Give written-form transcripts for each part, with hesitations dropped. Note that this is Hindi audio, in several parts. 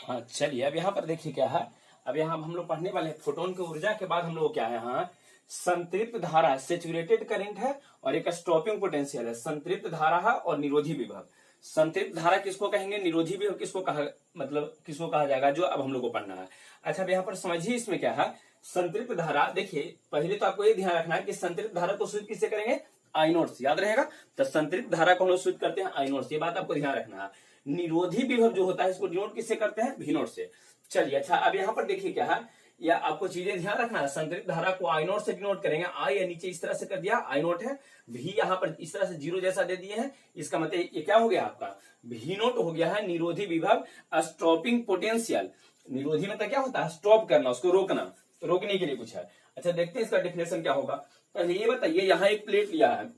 हाँ चलिए, अब यहाँ पर देखिए क्या है। अब यहाँ हम लोग पढ़ने वाले हैं फोटोन की ऊर्जा के बाद हम लोग क्या है, हाँ संतृप्त धारा सेचुरेटेड करंट है और एक स्टॉपिंग पोटेंशियल है। संतृप्त धारा है और निरोधी विभव। संतृप्त धारा किसको कहेंगे, निरोधी विभव किसको कहा, मतलब किसको कहा जाएगा, जो अब हम लोग को पढ़ना है। अच्छा अब यहाँ पर समझिए इसमें क्या है। संतृप्त धारा, देखिए पहले तो आपको ये ध्यान रखना है कि संतृप्त धारा को सूचित किससे करेंगे, आई नोट से, याद रहेगा। तो संतृप्त धारा को हम लोग सूचित करते हैं आई नोट से, ये बात आपको ध्यान रखना है। निरोधी विभव जो होता है इसको डिनोट किससे करते हैं, वी नोट से। चलिए अच्छा अब यहाँ पर देखिए क्या है, या आपको चीजें ध्यान रखना है। संतृप्त धारा को आई नोट से डिनोट करेंगे। आई या नीचे इस तरह से कर दिया, आई नोट है। भी यहाँ पर इस तरह से जीरो जैसा दे दिए हैं, इसका मतलब ये क्या हो गया आपका, भी नोट हो गया है निरोधी विभव स्टॉपिंग पोटेंशियल। निरोधी मतलब क्या होता है, स्टॉप करना, उसको रोकना, रोकने के लिए कुछ है। अच्छा देखते हैं इसका डेफिनेशन क्या होगा। पहले ये बताइए, यहाँ एक प्लेट लिया है,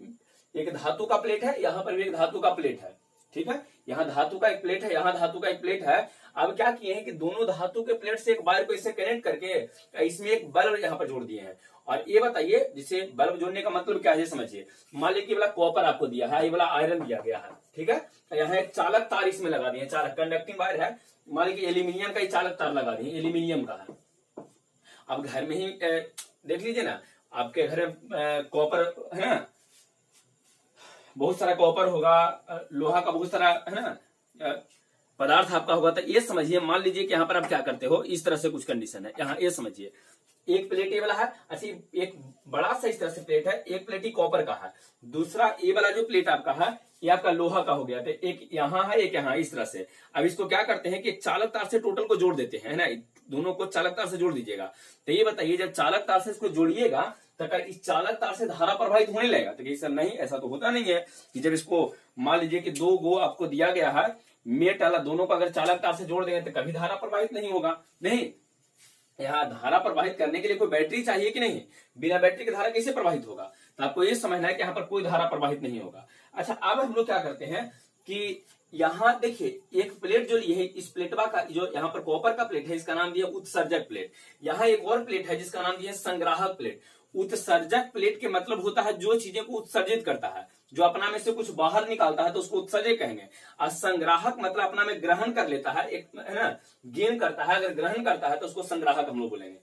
एक धातु का प्लेट है, यहाँ पर भी एक धातु का प्लेट है, ठीक है। यहाँ धातु का एक प्लेट है, यहाँ धातु का एक प्लेट है। अब क्या किए हैं कि दोनों धातु के प्लेट से एक वायर को इससे कनेक्ट करके इसमें एक बल्ब यहाँ पर जोड़ दिए हैं। और ये बताइए, जिसे बल्ब जोड़ने का मतलब क्या है समझिए। मान लीजिए वाला कॉपर आपको दिया है, ये वाला आयरन दिया गया है, ठीक है। यहाँ एक चालक तार इसमें लगा दिए, चालक कंडक्टिंग वायर है। मान लीजिए एल्यूमिनियम का ही चालक तार लगा दिए, एल्यूमिनियम का है। अब घर में ही देख लीजिए ना, आपके घर में कॉपर है ना, बहुत सारा कॉपर होगा, लोहा का बहुत सारा है ना पदार्थ आपका होगा। तो ये समझिए, मान लीजिए कि यहाँ पर आप क्या करते हो, इस तरह से कुछ कंडीशन है। यहाँ ये समझिए, एक प्लेट ये वाला है, अच्छी एक बड़ा सा इस तरह से प्लेट है, एक प्लेट ही कॉपर का है, दूसरा ये वाला जो प्लेट आपका है ये आपका लोहा का हो गया। तो एक यहाँ है, एक यहाँ, इस तरह से। अब इसको क्या करते हैं कि चालक तार से टोटल को जोड़ देते हैं, है ना, दोनों को चालक तार से जोड़ दीजिएगा। तो ये बताइए, जब चालक तार से इसको जोड़िएगा तो क्या इस चालक तार से धारा प्रवाहित होने लगेगा? तो सर नहीं, ऐसा तो होता नहीं है कि जब इसको मान लीजिए कि दो गो आपको दिया गया है मेटल, दोनों को अगर चालक तार से जोड़ देंगे तो कभी धारा प्रवाहित नहीं होगा। नहीं, यहाँ धारा प्रवाहित करने के लिए कोई बैटरी चाहिए कि नहीं, बिना बैटरी के धारा कैसे प्रवाहित होगा? तो आपको ये समझना है कि यहाँ पर कोई धारा प्रवाहित नहीं होगा। अच्छा अब हम लोग क्या करते हैं कि यहाँ देखिए, एक प्लेट जो लिए है, इस प्लेटवा का जो यहाँ पर कॉपर का प्लेट है, इसका नाम दिया उत्सर्जक प्लेट। यहाँ एक और प्लेट है जिसका नाम दिया संग्राहक प्लेट। उत्सर्जक प्लेट के मतलब होता है जो चीजें को उत्सर्जित करता है, जो अपना में से कुछ बाहर निकालता है तो उसको उत्सर्जक कहेंगे। और संग्राहक मतलब अपना में ग्रहण कर लेता है, एक है ना, गेन करता है। अगर ग्रहण करता है तो उसको संग्राहक हम लोग बोलेंगे,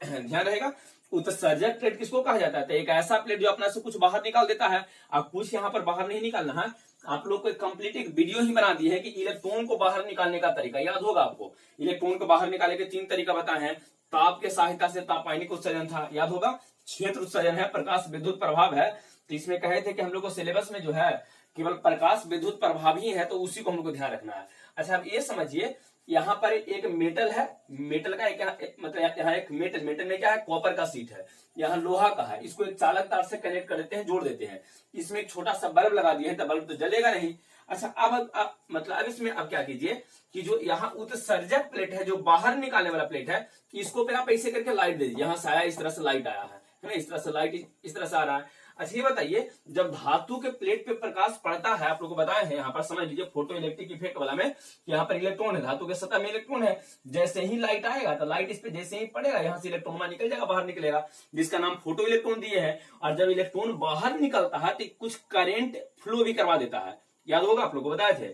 ध्यान रहेगा। उत्सर्जक प्लेट किसको कहा जाता है? तो एक ऐसा प्लेट जो अपना से कुछ बाहर निकाल देता है। अब कुछ यहाँ पर बाहर नहीं निकालना है, आप लोग को कंप्लीट एक वीडियो ही बना दी है कि इलेक्ट्रॉन को बाहर निकालने का तरीका, याद होगा आपको। इलेक्ट्रॉन को बाहर निकालने के 3 तरीका बताए हैं। ताप के सहायता से तापायनिक उत्सर्जन था, याद होगा। क्षेत्र उत्सर्जन है, प्रकाश विद्युत प्रभाव है। तो इसमें कहे थे कि हम लोग को सिलेबस में जो है केवल प्रकाश विद्युत प्रभाव ही है, तो उसी को हम लोग को ध्यान रखना है। अच्छा अब ये समझिए, यहाँ पर एक मेटल है, मेटल का एक मतलब यहाँ एक मेटल में क्या है, कॉपर का सीट है, यहाँ लोहा का है। इसको एक चालक तार से कनेक्ट कर देते हैं, जोड़ देते हैं। इसमें एक छोटा सा बल्ब लगा दिए हैं, तो बल्ब तो जलेगा नहीं। अच्छा अब मतलब अब इसमें अब क्या कीजिए कि जो यहाँ उत्सर्जक प्लेट है, जो बाहर निकालने वाला प्लेट है, इसको पे आप ऐसे करके लाइट दे दीजिए। यहाँ से आया, इस तरह से लाइट आया है ना, इस तरह से लाइट इस तरह से आ रहा है। अच्छा ये बताइए, जब धातु के प्लेट पे प्रकाश पड़ता है, आप लोगों को बताए हैं, यहाँ पर समझ लीजिए फोटो इलेक्ट्रिक इफेक्ट वाला में, यहाँ पर इलेक्ट्रॉन है, धातु के सतह में इलेक्ट्रॉन है। जैसे ही लाइट आएगा तो लाइट इस पे जैसे ही पड़ेगा, यहाँ से इलेक्ट्रॉन निकल जाएगा, बाहर निकलेगा, जिसका नाम फोटो इलेक्ट्रॉन दिए है। और जब इलेक्ट्रॉन बाहर निकलता है तो कुछ करेंट फ्लो भी करवा देता है, याद होगा आप लोग को बताए थे।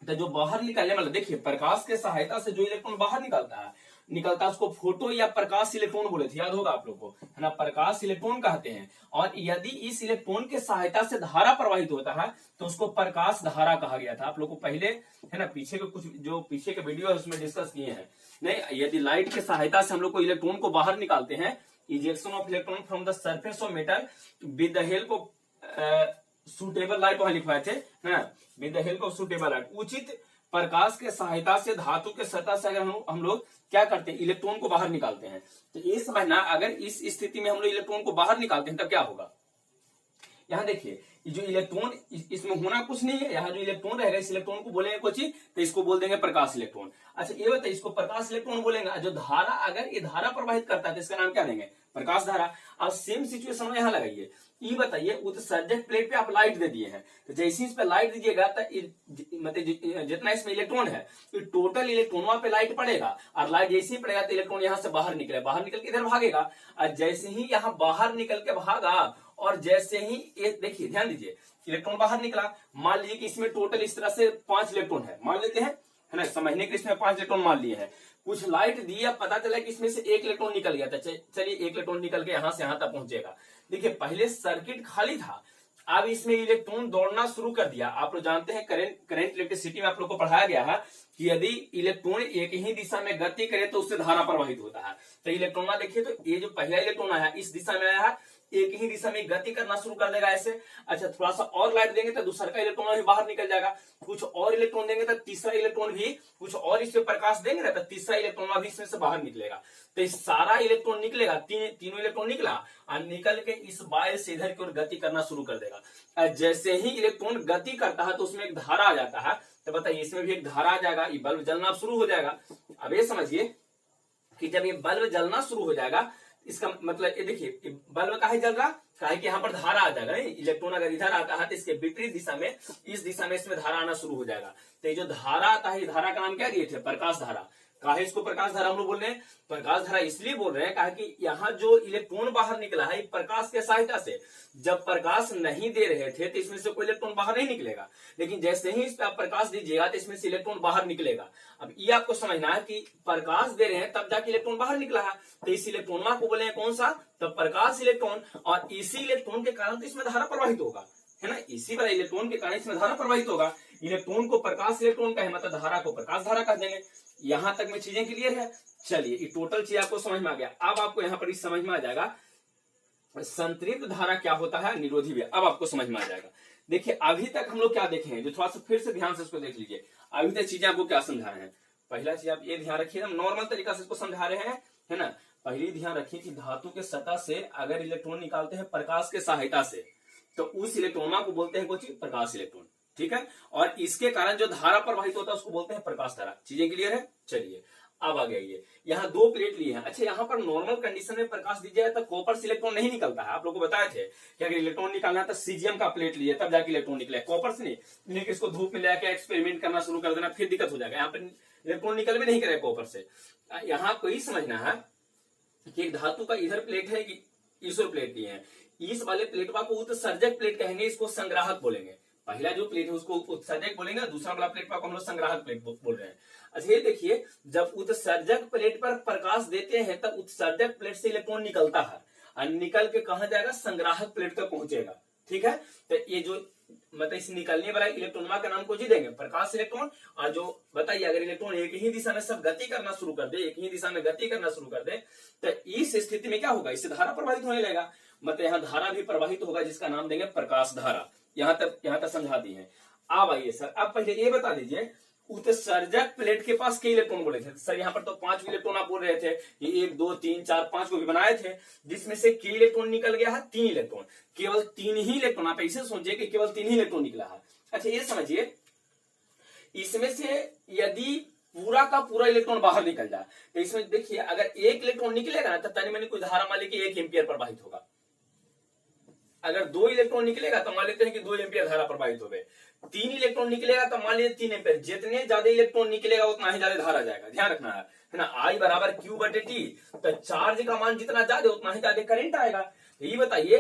तो जो बाहर निकलने वाला, देखिए प्रकाश के सहायता से जो इलेक्ट्रॉन बाहर निकलता है उसको फोटो या प्रकाश इलेक्ट्रॉन बोले थे, याद होगा आप लोग को, है ना, प्रकाश इलेक्ट्रॉन कहते हैं। और यदि इस इलेक्ट्रॉन के सहायता से धारा प्रवाहित होता है तो उसको प्रकाश धारा कहा गया था। आप लोग को पहले है ना, पीछे के कुछ जो पीछे के वीडियो है उसमें डिस्कस किए हैं। नहीं, यदि लाइट के सहायता से हम लोग को इलेक्ट्रॉन को बाहर निकालते हैं, ejection of electron from the surface of metal with the help of suitable light, वहां लिखवाए थे ना, with the help of suitable light, उचित प्रकाश के सहायता से धातु के सतह से अगर हम लोग क्या करते हैं, इलेक्ट्रॉन को बाहर निकालते हैं। तो ये समझना, अगर इस स्थिति में हम लोग इलेक्ट्रॉन को बाहर निकालते हैं तब क्या होगा। यहाँ देखिए, जो इलेक्ट्रॉन इसमें होना कुछ नहीं है, यहाँ जो इलेक्ट्रॉन रहेगा इस इलेक्ट्रॉन को बोलेंगे कुछ, तो इसको बोल देंगे प्रकाश इलेक्ट्रॉन। अच्छा ये बताइए, इसको प्रकाश इलेक्ट्रॉन बोलेंगे। जो धारा, अगर ये धारा प्रवाहित करता है तो इसका नाम क्या देंगे, प्रकाश धारा। अब सेम सिचुएशन में यहाँ लगाइए, ये बताइए उत्सर्जक प्लेट पे आप लाइट दे दिए हैं, तो जैसे इस पे लाइट दीजिएगा तो मतलब जितना इसमें इलेक्ट्रॉन है तो टोटल इलेक्ट्रॉन वहां पे लाइट पड़ेगा, और लाइट जैसे ही पड़ेगा तो इलेक्ट्रॉन यहाँ से बाहर निकल के इधर भागेगा। और जैसे ही यहाँ बाहर निकल के भागा, और जैसे ही देखिए ध्यान दीजिए, इलेक्ट्रॉन बाहर निकला, मान लीजिए कि इसमें टोटल इस तरह से 5 इलेक्ट्रॉन है, मान लेते हैं है ना, समझने के इसमें 5 इलेक्ट्रॉन मान लिए हैं। कुछ लाइट दी, अब पता चला कि इसमें से 1 इलेक्ट्रॉन निकल गया था। चलिए 1 इलेक्ट्रॉन निकल के यहां से यहां तक पहुंचेगा। देखिए पहले सर्किट खाली था, अब इसमें इलेक्ट्रॉन दौड़ना शुरू कर दिया। आप लोग जानते हैं करंट इलेक्ट्रिसिटी में आप लोग को पढ़ाया गया है कि यदि इलेक्ट्रॉन एक ही दिशा में गति करे तो उससे धारा प्रवाहित होता है। तो इलेक्ट्रॉन देखिए, तो ये जो पहला इलेक्ट्रॉन आया इस दिशा में आया है, एक ही दिशा में गति करना शुरू कर देगा ऐसे। अच्छा, थोड़ा सा और लाइट देंगे तो दूसरा का इलेक्ट्रॉन भी बाहर निकल जाएगा। कुछ और इलेक्ट्रॉन देंगे तो तीसरा इलेक्ट्रॉन भी, कुछ और इसमें प्रकाश देंगे ना तो तीसरा इलेक्ट्रॉन भी इसमें से बाहर निकलेगा। तो इस सारा इलेक्ट्रॉन निकलेगा, तीनों इलेक्ट्रॉन निकला और निकल के इस वायर से इधर की ओर गति करना शुरू कर देगा। जैसे ही इलेक्ट्रॉन गति करता है तो उसमें एक धारा आ जाता है। तो बताइए इसमें भी एक धारा आ जाएगा, ये बल्ब जलना शुरू हो जाएगा। अब ये समझिए कि जब ये बल्ब जलना शुरू हो जाएगा, इसका मतलब ये देखिए बल्ब काहे जल रहा, काहे कि यहाँ पर धारा आ जाएगा। इलेक्ट्रॉन अगर इधर आता है तो इसके विपरीत दिशा में, इस दिशा में इसमें धारा आना शुरू हो जाएगा। तो ये जो धारा आता है, धारा का नाम क्या दिए थे, प्रकाश धारा। काहे इसको प्रकाश धारा हम लोग बोल रहे हैं, प्रकाश धारा इसलिए बोल रहे हैं काहे कि यहाँ जो इलेक्ट्रॉन बाहर निकला है प्रकाश के सहायता से। जब प्रकाश नहीं दे रहे थे तो इसमें से कोई इलेक्ट्रॉन बाहर नहीं निकलेगा, लेकिन जैसे ही इस पर आप प्रकाश दीजिएगा तो इसमें से इलेक्ट्रॉन बाहर निकलेगा। अब ये आपको समझना है कि प्रकाश दे रहे हैं तब जाके इलेक्ट्रॉन बाहर निकला है, तो इस इलेक्ट्रॉन को बोले कौन सा, तो प्रकाश इलेक्ट्रॉन। और इसी इलेक्ट्रॉन के कारण तो इसमें धारा प्रवाहित होगा, है ना, इसी वाला इलेक्ट्रॉन के कारण इसमें धारा प्रवाहित होगा। इलेक्ट्रॉन को प्रकाश इलेक्ट्रॉन का है, मतलब धारा को प्रकाश धारा कह देंगे। यहां तक में चीजें क्लियर है। चलिए ये टोटल चीज आपको समझ में आ गया। अब आपको यहाँ पर समझ में आ जाएगा संतृप्त धारा क्या होता है, निरोधी भी अब आपको समझ में आ जाएगा। देखिए अभी तक हम लोग क्या देखे हैं, जो थोड़ा सा फिर से ध्यान से इसको देख लीजिए। अभी तक चीजें आपको क्या समझा रहे हैं, पहला चीज आप ये ध्यान रखिए, हम नॉर्मल तरीका से इसको समझा रहे हैं, है ना। पहले ध्यान रखिए कि धातु के सतह से अगर इलेक्ट्रॉन निकालते हैं प्रकाश के सहायता से, तो उस इलेक्ट्रॉन को बोलते हैं कोई चीज, प्रकाश इलेक्ट्रॉन, ठीक है। और इसके कारण जो धारा प्रवाहित होता है उसको बोलते हैं प्रकाश धारा। चीजें क्लियर है। चलिए अब आ गया ये, यहाँ 2 प्लेट लिए हैं। अच्छा, यहाँ पर नॉर्मल कंडीशन में प्रकाश दीजिए तो कॉपर से इलेक्ट्रॉन नहीं निकलता है। आप लोगों को बताए थे कि अगर इलेक्ट्रॉन निकालना है तो सीजियम का प्लेट लिए तब जाके इलेक्ट्रॉन निकले, कॉपर से नहीं। लेकिन इसको धूप में लेकर एक्सपेरिमेंट करना शुरू कर देना, फिर दिक्कत हो जाएगा। यहाँ पर इलेक्ट्रॉन निकल भी नहीं करे कॉपर से। यहाँ को ही समझना है कि एक धातु का इधर प्लेट है कि इस प्लेट लिए है, इस वाले प्लेट को उत्सर्जक प्लेट कहेंगे, इसको संग्राहक बोलेंगे। पहला जो प्लेट है उसको उत्सर्जक बोलेंगे, दूसरा वाला प्लेट को हम लोग संग्राहक प्लेट बोल रहे हैं। अच्छा ये देखिए, जब उत्सर्जक प्लेट पर प्रकाश देते हैं तब उत्सर्जक प्लेट से इलेक्ट्रॉन निकलता है और निकल के कहा जाएगा, संग्राहक प्लेट तक पहुंचेगा, ठीक है। तो ये जो मतलब इस निकलने वाला इलेक्ट्रॉन का नाम को जी देंगे प्रकाश इलेक्ट्रॉन। और जो बताइए अगर इलेक्ट्रॉन एक ही दिशा में सब गति करना शुरू कर दे, एक ही दिशा में गति करना शुरू कर दे, तो इस स्थिति में क्या होगा, इससे धारा प्रवाहित होने लगेगा। मतलब यहाँ धारा भी प्रवाहित होगा जिसका नाम देंगे प्रकाश धारा। यहाँ तक समझा दी है। अब आइए सर, अब पहले ये बता दीजिए उत्सर्जक प्लेट के पास कई इलेक्ट्रॉन बोले थे सर। यहाँ पर तो 5 इलेक्ट्रॉन आप बोल रहे थे, ये 1 2 3 4 5 को भी बनाए थे, जिसमें से कई इलेक्ट्रॉन निकल गया है, 3 इलेक्ट्रॉन, केवल 3 ही इलेक्ट्रॉन। आप ऐसे सोचिए कि केवल 3 ही इलेक्ट्रॉन निकला है। अच्छा ये समझिए, इसमें से यदि पूरा का पूरा इलेक्ट्रॉन बाहर निकल जाए तो इसमें देखिए अगर 1 इलेक्ट्रॉन निकलेगा ना तो तनी मनी कोई धारा मान लीजिए 1 एम्पियर प्रवाहित होगा। अगर 2 इलेक्ट्रॉन निकलेगा तो मान लेते हैं कि 2 एम्पियर धारा प्रवाहित हो गए। 3 इलेक्ट्रॉन निकलेगा तो मान लीजिए 3 एम्पियर। जितने ज्यादा इलेक्ट्रॉन निकलेगा उतना ही ज्यादा धारा जाएगा, ध्यान रखना है ना। I बराबर Q बटे T, तो चार्ज का मान जितना ज्यादा उतना ही ज्यादा करंट आएगा। ये बताइए,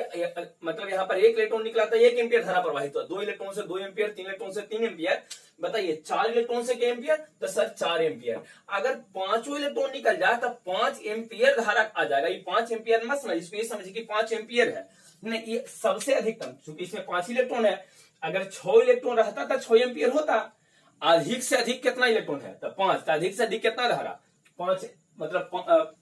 मतलब यहाँ पर 1 इलेक्ट्रॉन निकला तो 1 एम्पियर धारा प्रवाहित हुआ, 2 इलेक्ट्रॉन से 2 एम्पियर, 3 इलेक्ट्रॉन से 3 एम्पियर। बताइए 4 इलेक्ट्रॉन से क्या एम्पियर, तो सर 4 एम्पियर। अगर 5 इलेक्ट्रॉन निकल जाए तो 5 एम्पियर धारा आ जाएगा। ये 5 एम्पियर मत समझ, इसको ये समझिए कि 5 एम्पियर है नहीं, ये सबसे अधिकतम, क्योंकि इसमें 5 इलेक्ट्रॉन है। अगर 6 इलेक्ट्रॉन रहता तो 6 एम्पियर होता। अधिक से अधिक कितना इलेक्ट्रॉन है, तो 5। तो अधिक से अधिक कितना धारा, 5, मतलब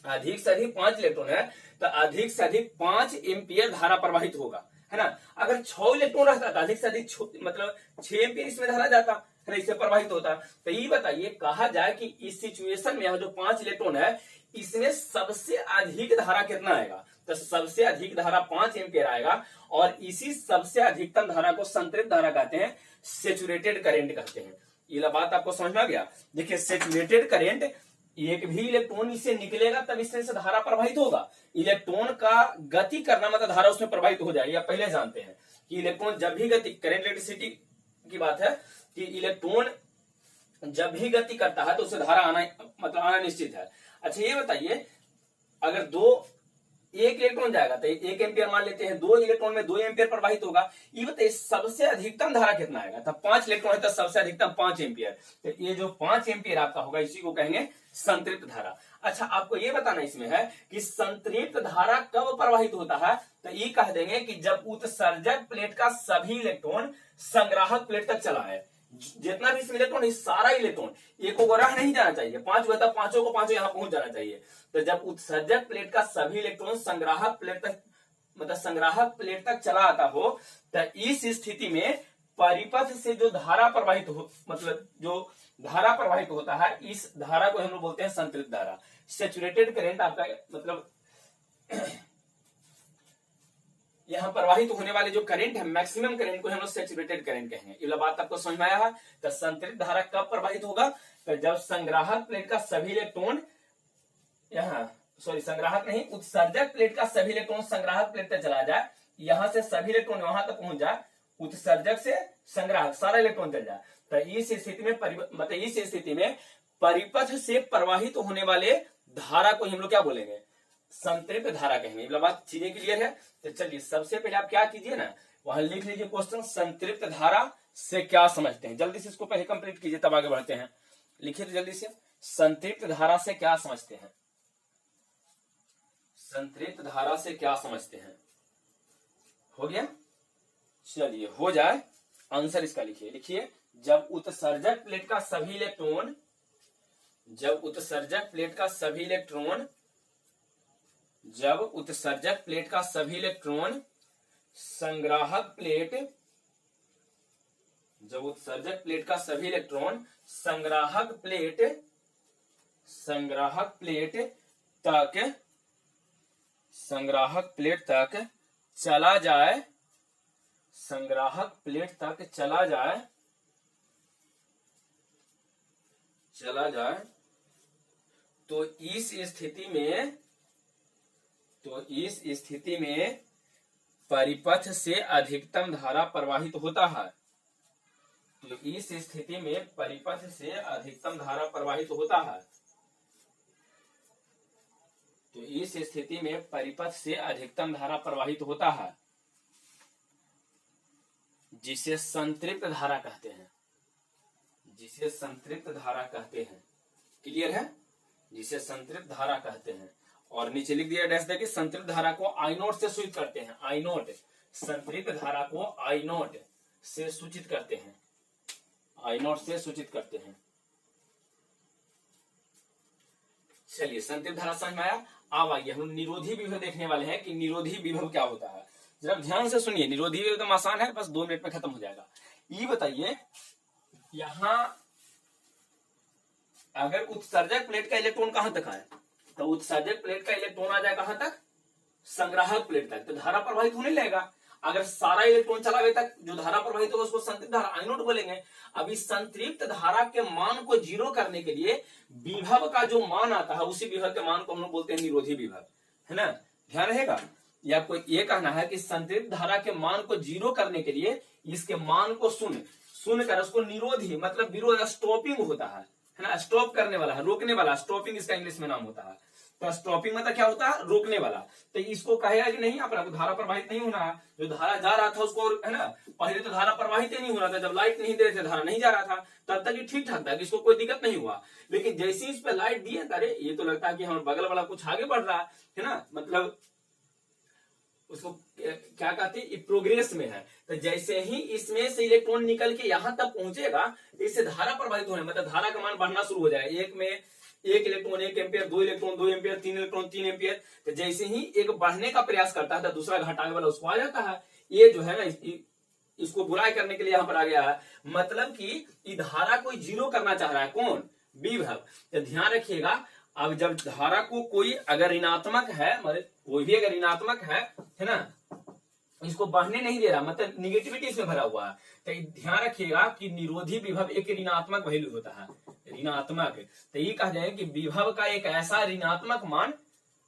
अधिक से अधिक 5 इलेक्ट्रॉन है तो अधिक से अधिक 5 एम्पियर धारा प्रवाहित होगा, है ना। अगर 6 इलेक्ट्रॉन रहता तो अधिक से अधिक मतलब 6 एम्पियर इसमें धारा जाता, है ना, इससे प्रवाहित होता। तो ये बताइए, कहा जाए कि इस सिचुएशन में जो 5 इलेक्ट्रॉन है इसमें सबसे अधिक धारा कितना आएगा, तो सबसे अधिक धारा 5 एम्पियर आएगा। और इसी सबसे अधिकतम धारा को संतृप्त धारा कहते हैं, सेचुरेटेड करंट कहते हैं। ये बात आपको समझ में आ गया। देखिए सेचुरेटेड करंट, एक भी इलेक्ट्रॉन इससे निकलेगा तब इसमें से धारा प्रवाहित होगा। इलेक्ट्रॉन का गति करना मतलब धारा उसमें प्रवाहित हो जाएगी। आप पहले जानते हैं कि इलेक्ट्रॉन जब भी गति, करंट इलेक्ट्रिसिटी की बात है कि इलेक्ट्रॉन जब भी गति करता है तो उसे धारा आना, मतलब आना निश्चित है। अच्छा ये बताइए, अगर 2 एक इलेक्ट्रॉन जाएगा तो 1 एम्पियर मान लेते हैं, 2 इलेक्ट्रॉन में 2 एम्पियर प्रवाहित होगा। ये बताइए सबसे अधिकतम धारा कितना आएगा, तब 5 इलेक्ट्रॉन है तो सबसे अधिकतम 5 एम्पियर। तो ये जो 5 एम्पियर आपका होगा इसी को कहेंगे संतृप्त धारा। अच्छा आपको ये बताना इसमें है कि संतृप्त धारा कब प्रवाहित होता है, तो ये कह देंगे कि जब उत्सर्जक प्लेट का सभी इलेक्ट्रॉन संग्राहक प्लेट तक चला है। जितना भी इसमें इलेक्ट्रॉन, सारा इलेक्ट्रॉन एक को रह नहीं जाना चाहिए, 5 हुआ था, पांचों को पांचों यहां पहुंच जाना चाहिए। तो जब उत्सर्जक प्लेट का सभी इलेक्ट्रॉन संग्राहक प्लेट तक, मतलब संग्राहक प्लेट तक चला आता हो, तो इस स्थिति में परिपथ से जो धारा प्रवाहित हो, मतलब जो धारा प्रवाहित होता है, इस धारा को हम लोग बोलते हैं संतृप्त धारा। सेचुरेटेड करंट आपका मतलब यहाँ प्रवाहित होने वाले जो करंट है, मैक्सिमम करंट को हम लोग सेचुरेटेड करंट कहेंगे। ये बात आपको समझ में आया है। तो संतृप्त धारा कब प्रवाहित होगा, तो जब संग्राहक प्लेट का सभी इलेक्ट्रॉन संग्राहक नहीं, उत्सर्जक प्लेट का सभी इलेक्ट्रॉन संग्राहक प्लेट तक चला जाए, यहां से सभी इलेक्ट्रॉन वहां तक पहुंच जाए, उत्सर्जक से संग्राहक सारा इलेक्ट्रॉन चल जाए। तो इस स्थिति में परिपथ से प्रवाहित होने वाले धारा को हम लोग क्या बोलेंगे, संतृप्त धारा कहेंगे। मतलब बात चीजें क्लियर है। तो चलिए सबसे पहले आप क्या कीजिए ना, वहां लिख लीजिए क्वेश्चन, संतृप्त धारा से क्या समझते हैं। जल्दी से इसको पहले कंप्लीट कीजिए तब आगे बढ़ते हैं। लिखिए तो जल्दी से, संतृप्त धारा से क्या समझते हैं, संतृप्त धारा से क्या समझते हैं। हो गया, चलिए हो जाए आंसर इसका लिखिए। लिखिए, जब उत्सर्जक प्लेट का सभी इलेक्ट्रॉन, जब उत्सर्जक प्लेट का सभी इलेक्ट्रॉन, जब उत्सर्जक प्लेट का सभी इलेक्ट्रॉन संग्राहक प्लेट, जब उत्सर्जक प्लेट का सभी इलेक्ट्रॉन संग्राहक प्लेट तक, संग्राहक प्लेट तक चला जाए, संग्राहक प्लेट तक चला जाए, तो इस स्थिति में परिपथ से अधिकतम धारा प्रवाहित होता है। तो इस स्थिति में परिपथ से अधिकतम धारा प्रवाहित होता है। तो इस स्थिति में परिपथ से अधिकतम धारा प्रवाहित होता है, जिसे संतृप्त धारा कहते हैं, जिसे संतृप्त धारा कहते हैं। क्लियर है, जिसे संतृप्त धारा कहते हैं। और नीचे लिख दिया डैश देखिए, संतृप्त धारा को आई नोट से सूचित करते हैं। आई नोट, संतृप्त धारा को आई नोट से सूचित करते हैं, आई नोट से सूचित करते हैं। चलिए संतृप्त धारा समझ में आया। अब आइए हम निरोधी विभव देखने वाले हैं कि निरोधी विभव क्या होता है। जरा ध्यान से सुनिए, निरोधी विभव एकदम आसान है, बस 2 मिनट में खत्म हो जाएगा। ये बताइए, यहां अगर उत्सर्जक प्लेट का इलेक्ट्रॉन कहां तक आए, तो उत्सर्जक प्लेट का इलेक्ट्रॉन आ जाए कहां तक, संग्राहक प्लेट तक, तो धारा प्रवाहित होने लगेगा। अगर सारा इलेक्ट्रॉन चला गया तक जो धारा प्रवाहित होगा उसको संतृप्त धारा आई नोट बोलेंगे। अभी संतृप्त धारा के मान को 0 करने के लिए विभव का जो मान आता है, उसी विभव के मान को हम लोग बोलते हैं निरोधी विभव, है ना। ध्यान रहेगा। या आपको ये कहना है कि संतृप्त धारा के मान को 0 करने के लिए इसके मान को सुनकर उसको निरोधी, मतलब विरोध, स्टॉपिंग होता है ना, स्टॉप करने वाला है, रोकने वाला, स्टॉपिंग इसका इंग्लिश में नाम होता है। तो स्टॉपिंग मतलब क्या होता है, रोकने वाला। तो इसको कहेगा कि नहीं अपना धारा प्रवाहित नहीं होना है, जो धारा जा रहा था उसको, है ना, पहले तो धारा प्रवाहित ही नहीं हो रहा था, जब लाइट नहीं दे रहे थे धारा नहीं जा रहा था, तब तक ये ठीक ठाक था, इसको कोई दिक्कत नहीं हुआ। लेकिन जैसे इस पे लाइट दिए, अरे ये तो लगता है कि हमारे बगल वाला कुछ आगे बढ़ रहा है ना, मतलब उसको क्या कहते हैं, प्रोग्रेस में है। तो जैसे ही इसमें से इलेक्ट्रॉन निकल के यहां तक पहुंचेगा, तो इससे धारा प्रवाहित होने, मतलब धारा का मान बढ़ना शुरू हो जाएगा। एक में 1 electron 1 ampere, 2 electron 2 ampere, 3 electron 3 ampere. तो जैसे ही एक बढ़ने का प्रयास करता है तो दूसरा घटाने वाला उसको आ जाता है। ये जो है ना, इसको बुराई करने के लिए यहाँ पर आ गया है, मतलब कि धारा को 0 करना चाह रहा है, कौन, विभव। तो ध्यान रखिएगा, अब जब धारा को कोई अगर ऋणात्मक है, मतलब कोई भी अगर ऋणात्मक है ना, इसको बढ़ने नहीं दे रहा, मतलब निगेटिविटी इसमें भरा हुआ है, तो ध्यान रखिएगा कि निरोधी विभव एक ऋणात्मक वैल्यू होता है, ऋणात्मक। तो ये कहा जाए कि विभव का एक ऐसा ऋणात्मक मान,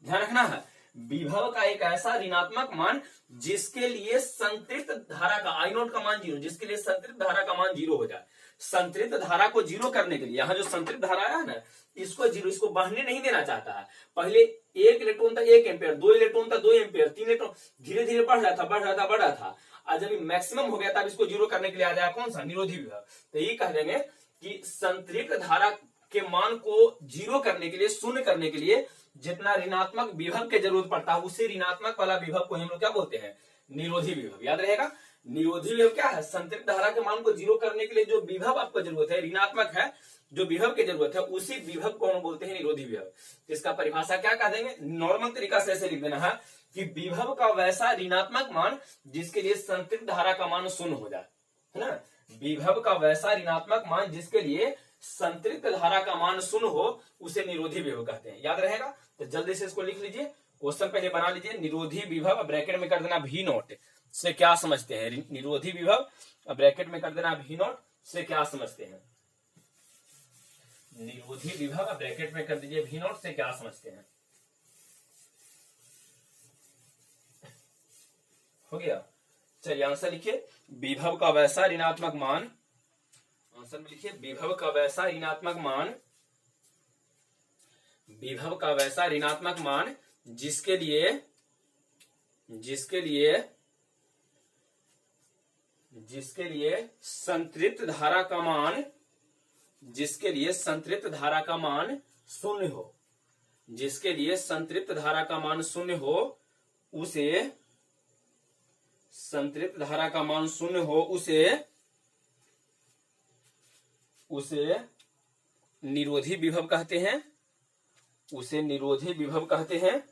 ध्यान रखना है, विभव का एक ऐसा ऋणात्मक मान जिसके लिए संतृप्त धारा का आई नोट का मान 0, जिसके लिए संतृप्त धारा का मान 0 हो जाए। संतृप्त धारा को जीरो करने के लिए, यहाँ जो संतृप्त धारा है ना, इसको जीरो, इसको बढ़ने नहीं देना चाहता है। पहले 1 इलेक्ट्रॉन था 1 एम्पियर, 2 इलेक्ट्रॉन था 2 एम्पियर, 3 इलेक्ट्रॉन, धीरे धीरे बढ़ रहा था। और जब मैक्सिमम हो गया तब इसको जीरो करने के लिए आ जाएगा कौन सा, निरोधी विभव। तो ये कह देंगे कि संतृप्त धारा के मान को जीरो करने के लिए, शून्य करने के लिए जितना ऋणात्मक विभव की जरूरत पड़ता है, उसी ऋणात्मक वाला विभव को हम लोग क्या बोलते हैं, निरोधी विभव। याद रहेगा, निरोधी विभव क्या है, संतृप्त धारा के मान को जीरो करने के लिए जो विभव आपको जरूरत है, ऋणात्मक है, जो विभव की जरूरत है, उसी विभव को हम बोलते हैं निरोधी विभव। तो इसका परिभाषा क्या कह देंगे, नॉर्मल तरीका से ऐसे लिख देना है कि विभव का वैसा ऋणात्मक मान जिसके लिए संतृप्त धारा का मान शून्य हो जाए, है ना। विभव का वैसा ऋणात्मक मान जिसके लिए संतृप्त धारा का मान शून्य हो, उसे निरोधी विभव कहते हैं। याद रहेगा, तो जल्दी से इसको लिख लीजिए, क्वेश्चन पहले बना लीजिए। निरोधी विभव ब्रैकेट में कर देना भी नॉट से क्या समझते हैं, निरोधी विभव ब्रैकेट में कर देना भी नॉट से क्या समझते हैं, निरोधी विभव ब्रैकेट में कर दीजिए भी नॉट से क्या समझते हैं। हो गया, चलिए आंसर लिखिए, विभव का वैसा ऋणात्मक मान, आंसर में लिखिए विभव का वैसा ऋणात्मक मान, विभव का वैसा ऋणात्मक मान जिसके लिए संतृप्त धारा का मान, जिसके लिए संतृप्त धारा का मान शून्य हो, जिसके लिए संतृप्त धारा का मान शून्य हो, उसे संतृप्त धारा का मान शून्य हो, उसे निरोधी विभव कहते हैं, उसे निरोधी विभव कहते हैं।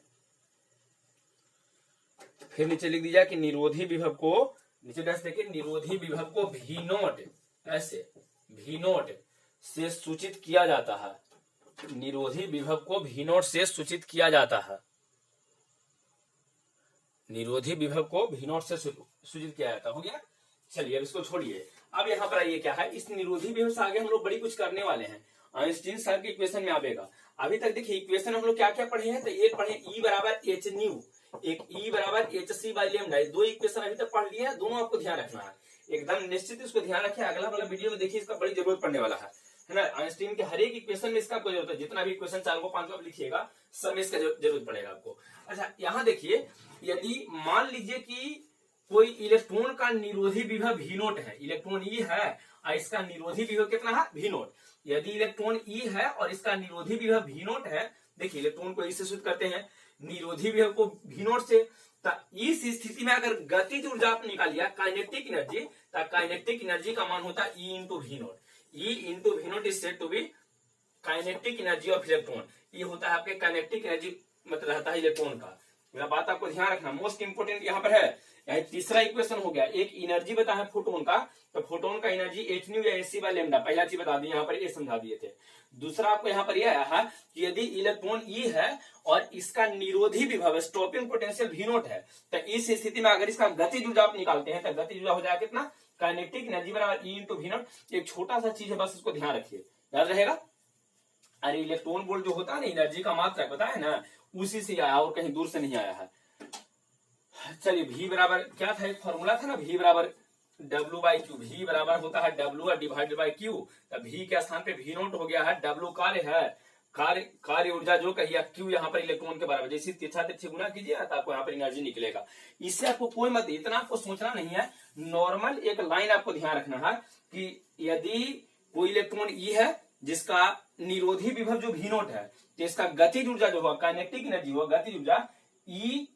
फिर नीचे लिख दीजिए कि निरोधी विभव को, नीचे देखिए, निरोधी विभव को भी नॉट, ऐसे भी नॉट से सूचित किया जाता है, निरोधी विभव को भी नॉट से सूचित किया जाता है, निरोधी विभव को भी नॉट से सूचित किया जाता है। हो गया, चलिए अब इसको छोड़िए, अब यहाँ पर आइए क्या है, इस निरोधी विभव से आगे हम लोग बड़ी कुछ करने वाले हैं, आइंस्टीन सर के इक्वेशन में आवेगा। अभी तक देखिए इक्वेशन हम लोग क्या क्या पढ़े हैं, तो एक पढ़े ई बराबर एच न्यू, एक ई बराबर एच सी बाई लेमडा, दो इक्वेशन अभी तक पढ़ लिए हैं, दोनों आपको ध्यान रखना है, एकदम निश्चित इसको ध्यान रखिए, अगला वाला वीडियो में देखिए इसका बड़ी जरूरत पड़ने वाला है ना। आइंस्टीन के हर एक इक्वेशन में इसका कोई जरूरत है, जितना भी इक्वेशन 4 को 5 को लिखिएगा सब में इसका जरूरत पड़ेगा आपको। अच्छा यहाँ देखिए, यदि मान लीजिए कि कोई इलेक्ट्रॉन का निरोधी विभव भी नॉट है, इलेक्ट्रॉन ई है और इसका निरोधी विभव कितना है, भी नॉट। यदि इलेक्ट्रॉन ई है और इसका निरोधी विभव भी नॉट है, देखिए इलेक्ट्रॉन को ई से सूचित करते हैं, निरोधी विभव को भी नॉट से, तो इस स्थिति में अगर गतिज ऊर्जा आप निकालिए काइनेटिक एनर्जी, तो काइनेटिक एनर्जी का मान होता है E into V not, E into V not is said to be kinetic energy of electron. ये होता है आपके काइनेटिक एनर्जी, मतलब रहता है इलेक्ट्रॉन का। मेरा बात आपको ध्यान रखना, मोस्ट इंपोर्टेंट यहाँ पर है। यहाँ तीसरा इक्वेशन हो गया, एक एनर्जी बता है फोटोन का, तो फोटोन का एनर्जी एच न्यू या एच सी बाई लेमडा, पहला चीज बता दी, यहाँ पर ये समझा दिए थे। दूसरा आपको यहाँ पर यह आया है कि यदि इलेक्ट्रॉन ई है और इसका निरोधी विभव स्टॉपिंग पोटेंशियल भी नॉट है, तो इस स्थिति में अगर इसका गतिज ऊर्जा आप निकालते हैं, तो गतिज ऊर्जा हो जाएगा कितना, काइनेटिक एनर्जी बराबर ई इंटू भी नॉट। एक छोटा सा चीज है, बस इसको ध्यान रखिए, याद रहेगा। अरे इलेक्ट्रॉन वोल्ट जो होता है ना, एनर्जी का मात्रा पता है ना, उसी से आया और कहीं दूर से नहीं आया है। चलिए V बराबर क्या था, एक फॉर्मूला था ना, V बराबर W बाई क्यू, V बराबर होता है W डिवाइडेड बाई क्यू, तो V के स्थान पे V नॉट हो गया है, W कार्य है, कार्य ऊर्जा जो कहिए, Q यहाँ पर इलेक्ट्रॉन के बराबर, जैसे तिरछा तिरछी गुना कीजिए तो आपको यहाँ पर एनर्जी निकलेगा। इससे आपको कोई मत, इतना आपको सोचना नहीं है, नॉर्मल एक लाइन आपको ध्यान रखना है कि यदि कोई इलेक्ट्रॉन ई है जिसका निरोधी विभव जो भी नॉट है, तो इसका गतिज ऊर्जा जो होगा, काइनेटिक एनर्जी होगा, गतिज ऊर्जा ई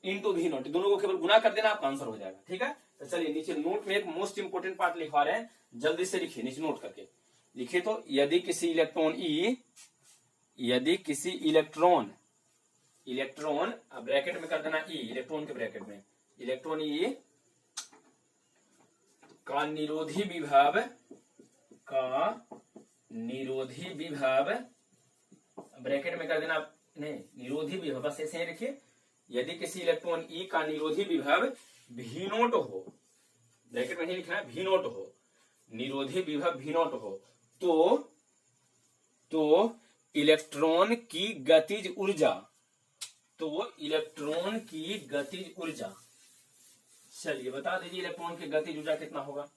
इंटू भी नॉट, दोनों को केवल गुना कर देना, आपका आंसर हो जाएगा। ठीक है, तो चलिए नीचे नोट में एक मोस्ट इंपोर्टेंट पार्ट लिखवा रहे हैं, जल्दी से लिखिए, नीचे नोट करके लिखिए। तो यदि किसी इलेक्ट्रॉन ई, यदि किसी इलेक्ट्रॉन ब्रैकेट में कर देना ई, इलेक्ट्रॉन के ब्रैकेट में, इलेक्ट्रॉन ई का निरोधी विभव ब्रैकेट में कर देना, नहीं निरोधी विभव, बस ऐसे ही लिखिए, यदि किसी इलेक्ट्रॉन ई का निरोधी विभव भी नॉट हो, ब्रैकेट में नहीं लिखना है, भी नॉट हो, निरोधी विभव भी नॉट हो, तो इलेक्ट्रॉन की गतिज ऊर्जा, चलिए बता दीजिए इलेक्ट्रॉन की गतिज ऊर्जा कितना होगा।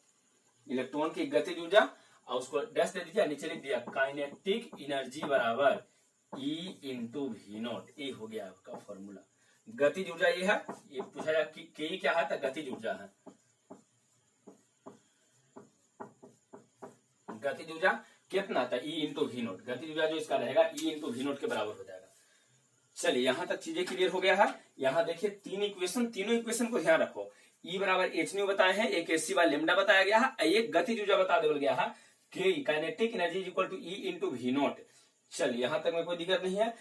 इलेक्ट्रॉन की गतिज ऊर्जा और उसको डैश दे दीजिए, नीचे लिख दिया काइनेटिक एनर्जी बराबर E इंटू वी नॉट। ये हो गया आपका फॉर्मूला। गतिज ऊर्जा ये है, ये पूछा जाए कि के क्या है, तो गतिज ऊर्जा है। गतिज ऊर्जा कितना था, E इंटू वी नॉट। गतिज ऊर्जा जो इसका रहेगा E इंटू वी नॉट के बराबर हो जाएगा। चलिए यहां तक चीजें क्लियर हो गया है। यहाँ देखिए तीन इक्वेशन, तीनों इक्वेशन को ध्यान रखो। E बराबर एच न्यू बताए हैं, एक एच सी बाय लेमडा बताया गया है, एक गतिज ऊर्जा बता दिया गया है कि kinetic energy is equal to E into V not. चलिए यहां तक में कोई दिक्कत नहीं है।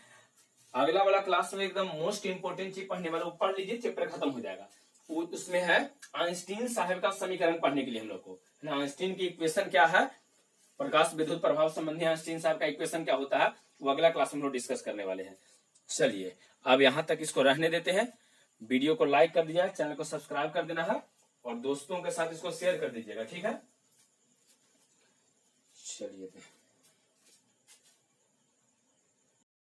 अगला वाला क्लास में एकदम मोस्ट इंपोर्टेंट चीज पढ़ने वाला, वो पढ़ लीजिए, चैप्टर खत्म हो जाएगा। उसमें है आइंस्टीन साहब का समीकरण पढ़ने के लिए हम लोग को ना, आइंस्टीन की इक्वेशन क्या है, प्रकाश विद्युत प्रभाव संबंधी आइंस्टीन साहब का इक्वेशन क्या होता है, वो अगला क्लास में हम लोग डिस्कस करने वाले हैं। चलिए अब यहां तक इसको रहने देते हैं। वीडियो को लाइक कर दिया, चैनल को सब्सक्राइब कर देना है और दोस्तों के साथ इसको शेयर कर दीजिएगा, ठीक है। चलिए